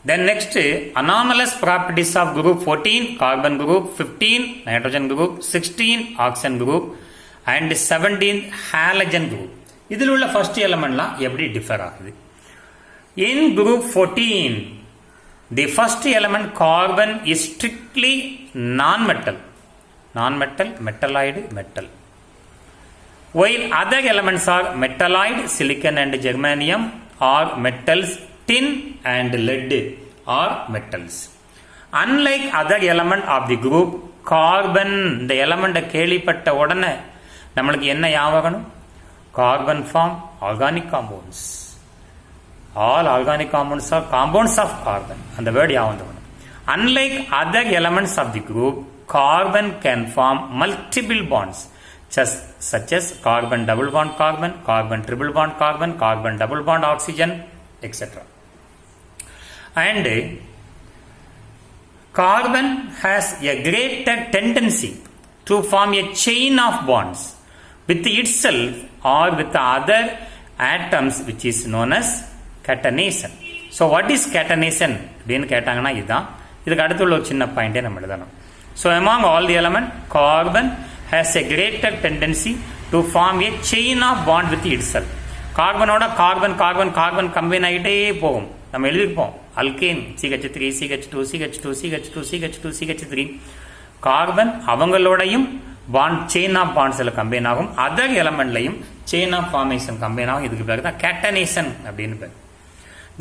Then next, anomalous properties of group 14, carbon group, 15, nitrogen group, 16, oxygen group, and 17, halogen group. இதில் உள்ள first elementலாம் எப்படி differ ஆகுது? In group 14, the first element carbon is strictly non-metal. Non-metal, metalloid, metal. While other elements are metalloid, silicon and germanium, or metals, tin and lead are metals. Unlike other element of the group, carbon, the element கேள்விப்பட்ட உடனே நம்மளுக்கு என்ன ஞாபகம்? Carbon form organic compounds. All organic compounds are compounds of carbon. And the word ஞாபகம். Unlike other elements of the group, carbon can form multiple bonds, such as carbon double bond carbon, carbon triple bond carbon, carbon double bond oxygen, etc. And carbon has a greater tendency to form a chain of bonds with itself or with other atoms, which is known as catenation. So what is catenation? அப்படின்னு கேட்டாங்கன்னா இதுதான். இதுக்கு அடுத்து உள்ள ஒரு சின்ன பாயிண்டே நம்ம எழுதணும். So among all the elements, carbon has a greater tendency to form a chain of bond with itself. கார்பனோட கார்பன் கார்பன் கார்பன் கம்பைன் ஆகிட்டே போகும். நம்ம எழுதியிருப்போம் alkane CH3 CH2 CH2 CH2 CH2 CH3. Carbon அவங்களோடையும் பாண்ட் செயின் ஆஃப் பாண்ட்ஸில் combine ஆகும், other எலமெண்ட்லையும் chain of formation combine ஆகும். இதுக்கு பேர் தான் கேட்டனேஷன் அப்படின்னு பேர்.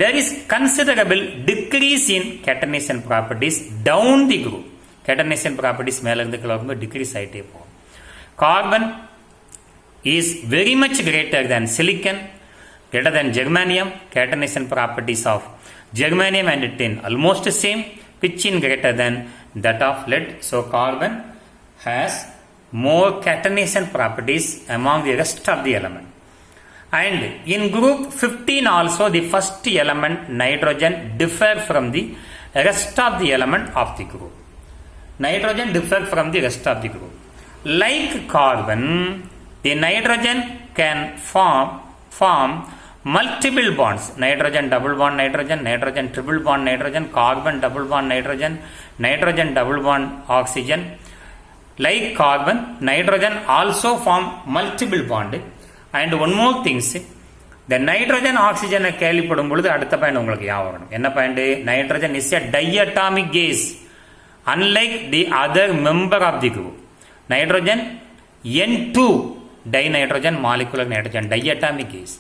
There is considerable decrease in catenation properties down the group. Catenation properties மேல இருந்து கீழ வரும்போது டிக்ரீஸ் ஆகிட்டே போகும். Carbon is very much greater than silicon, greater than germanium. Catenation properties of germanium and tin almost the same, which in greater than that of lead. So carbon has more catenation properties among the rest of the element. And in group 15 also, the first element nitrogen differ from the rest of the element of the group. Nitrogen differ from the rest of the group. Like carbon, the nitrogen can form multiple bonds. Nitrogen double bond nitrogen, nitrogen triple bond nitrogen, carbon double bond nitrogen, nitrogen double bond oxygen. Like carbon, nitrogen also form multiple bond. And one more thing, the nitrogen oxygen கேள்விப்படும் பொழுது அடுத்த point உங்களுக்கு ஞாபகம். என்ன point? nitrogen is a diatomic gas, unlike the other member of the group. Nitrogen N2 dinitrogen molecular nitrogen diatomic gas.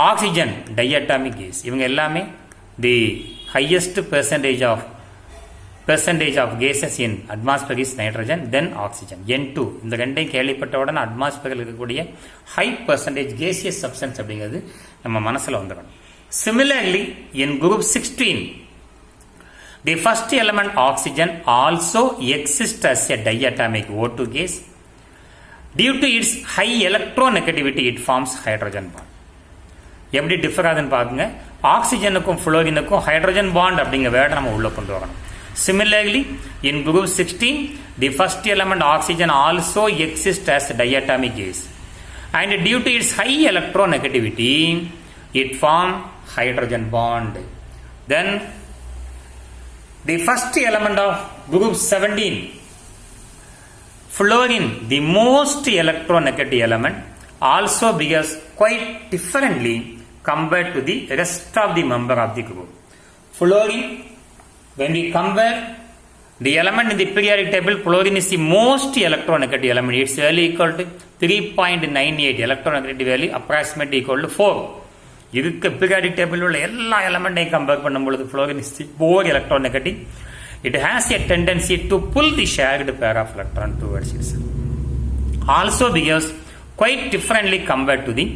Oxygen diatomic gas. இவங்க எல்லாமே the highest percentage of gases in atmosphere is nitrogen, then oxygen. N2 இந்த ரெண்டையும் கேள்விப்பட்ட உடனே அட்மாஸ்பியரில் இருக்கக்கூடிய high percentage gaseous substance அப்படிங்கிறது நம்ம மனசில் வந்துடணும். Similarly, in group 16, the first element oxygen also exists as a diatomic O2 gas. Due to its high electronegativity, it forms hydrogen bond. எப்படி டிஃபர் ஆகுதுன்னு பாருங்க. ஆக்சிஜனுக்கும் ஃப்ளோரினுக்கும் ஹைட்ரஜன் பாண்ட் அப்படிங்கிற வேர்டை நம்ம உள்ள கொண்டு வரணும். Similarly, in group 16, the first element oxygen also exists as diatomic gas. And due to its high electronegativity, it forms hydrogen bond. Then, the first element of group 17, fluorine, the most electronegative element, also behaves quite differently compared to the rest of the member of the group. Fluorine, when we compare the element in the periodic table, fluorine is the most electronegative element. Its value equal to 3.98. Electronegativity value approximately equal to 4. இதுக்கு periodic table உள்ள எல்லா எலமெண்ட்டையும் compare பண்ணும்பொழுது fluorine is more electronegative. It has a tendency to pull the shared pair of electron towards itself. Also behaves quite differently compared to the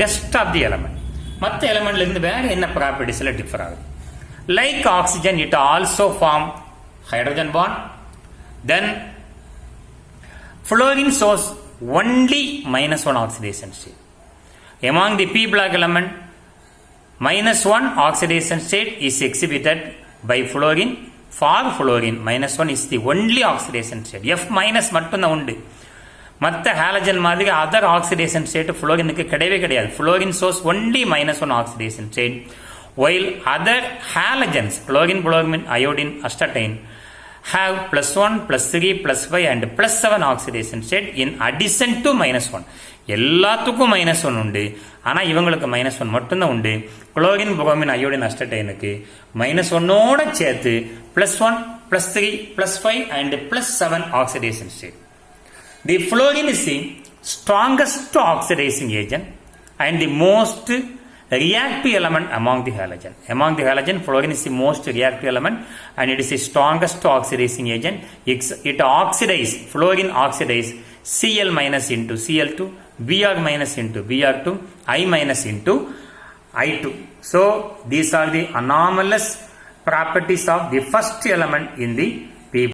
rest of the element. மற்ற எலமெண்ட்ல இருந்து வேற என்ன ப்ராப்பர்ட்டிஸ்ல differ ஆகுது? Like oxygen, it also form hydrogen bond. Then fluorine shows only -1 oxidation state. Among the p block element, -1 oxidation state is exhibited by fluorine. For fluorine, -1 is the only oxidation state. F- மட்டும்தான் உண்டு. மற்ற halogen மாதிரி other oxidation state ஃப்ளோரினுக்கு கிடையவே கிடையாது. Fluorine source only -1 oxidation state. while other halogens, chlorine, bromine, iodine, astatine, have +1, +3, +5 and +7 oxidation state in addition to -1. எல்லாத்துக்கும் -1 உண்டு. ஆனால் இவங்களுக்கு -1 மட்டும்தான் உண்டு. குளோரின், புரோமின், அயோடின், அஸ்டடைனுக்கு -1ஓட சேர்த்து +1, +3, +5 and +7 oxidation state. The fluorine is the strongest oxidizing agent and the most reactive element among the halogen. Among the halogen, fluorine is the most reactive element and it is the strongest oxidizing agent. It oxidizes, fluorine oxidizes Cl minus into Cl2, Br minus into Br2, I minus into I2. So, these are the anomalous properties of the first element in the